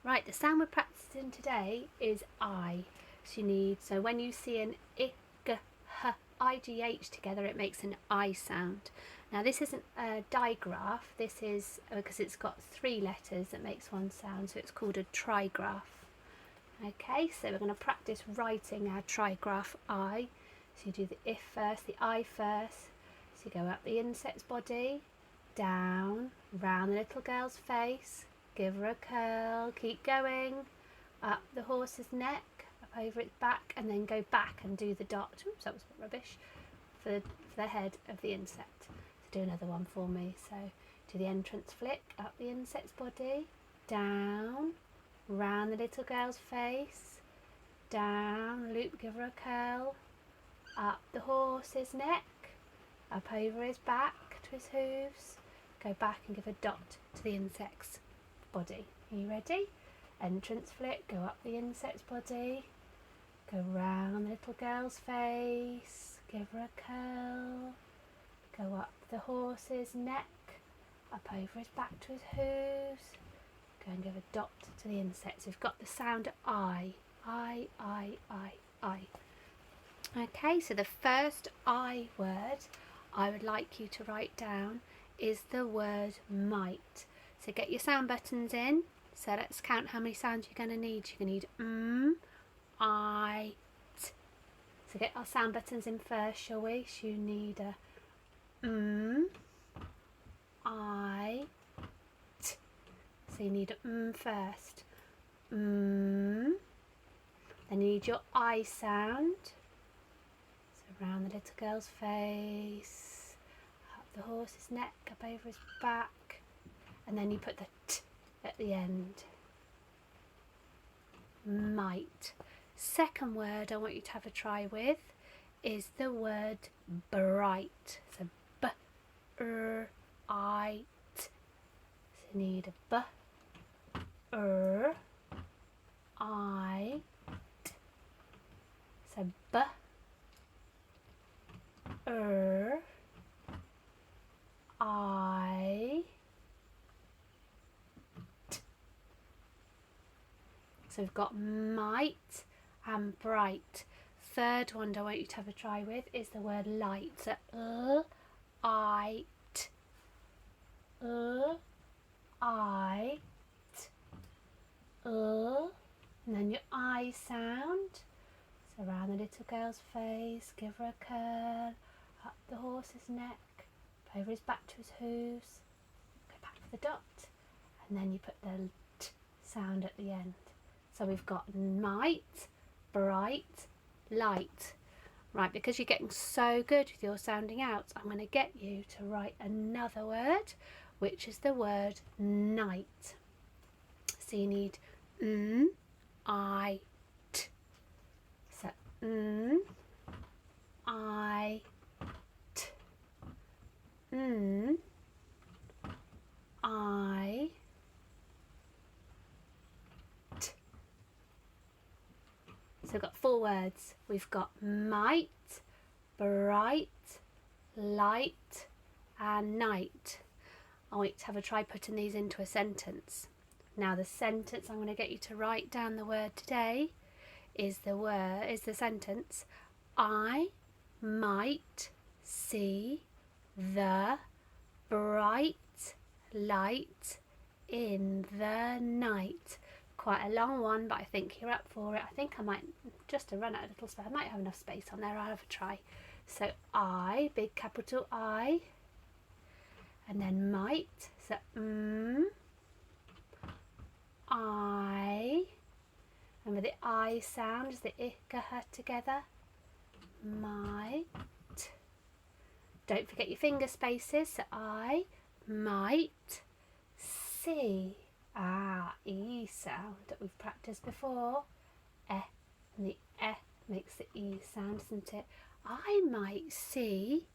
Right, the sound we're practicing today is I. So when you see an I, G, H, IGH together, it makes an I sound. Now this isn't a digraph, this is because it's got 3 letters that makes one sound, so it's called a trigraph. Okay, so we're going to practice writing our trigraph I. So you do the if first, the I first. So you go up the insect's body, down, round the little girl's face, give her a curl, keep going, up the horse's neck, up over its back, and then go back and do the dot. Oops, that was a bit rubbish. For the head of the insect. So do another one for me. So do the entrance flick, up the insect's body, down, round the little girl's face, down, loop, give her a curl, up the horse's neck, up over his back to his hooves, go back and give a dot to the insect's body. Are you ready? Entrance flick, go up the insect's body, go round the little girl's face, give her a curl, go up the horse's neck, up over his back to his hooves, go and give a dot to the insect. So we've got the sound I. Okay, so the first I word I would like you to write down is the word might. So get your sound buttons in. So let's count how many sounds you're going to need. You're going to need I, t. So get our sound buttons in first, shall we? So you need a I, t. So you need a first. Then you need your I sound. So around the little girl's face, up the horse's neck, up over his back, and then you put the t at the end. Might. Second word I want you to have a try with is the word bright. So b, I, t. So you need a b, I, t. So b, I, t. So we've got might and bright. Third one I want you to have a try with is the word light. So I, t. I, t. And then your I sound. So around the little girl's face, give her a curl, up the horse's neck, up over his back to his hooves, go back for the dot, and then you put the t sound at the end. So we've got might, bright, light. Right, because you're getting so good with your sounding out, I'm going to get you to write another word, which is the word night. So you need I, t. So I, t. I, t. So we've got 4 words. We've got might, bright, light, and night. I want you to have a try putting these into a sentence. Now the sentence I'm going to get you to write down the word today is the sentence I might see the bright light in the night. Quite a long one, but I think you're up for it. I think I might, just to run out a little space, I might have enough space on there. I'll have a try. So I, big capital I, and then might, so I, and with the I sound is the I, G, H together, might. Don't forget your finger spaces, so I might see. E sound that we've practiced before. And the makes the E sound, isn't it? I might see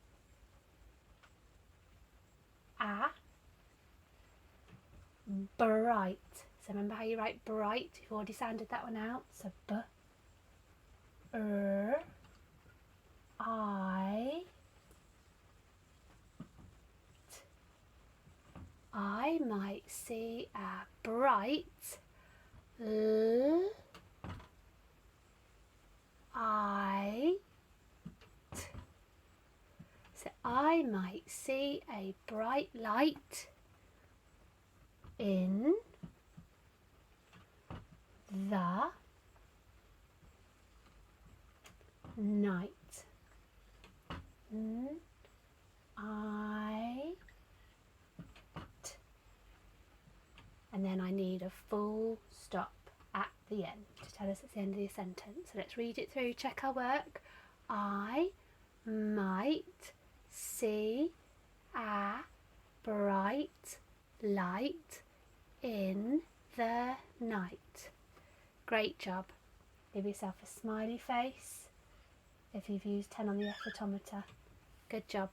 a bright. So remember how you write bright? You've already sounded that one out. So b, I, t. I might see a bright L I T. So I might see a bright light in the night. N I T. And then I need a full stop at the end to tell us it's the end of the sentence. So let's read it through, check our work. I might see a bright light in the night. Great job. Give yourself a smiley face if you've used 10 on the effort-ometer. Good job.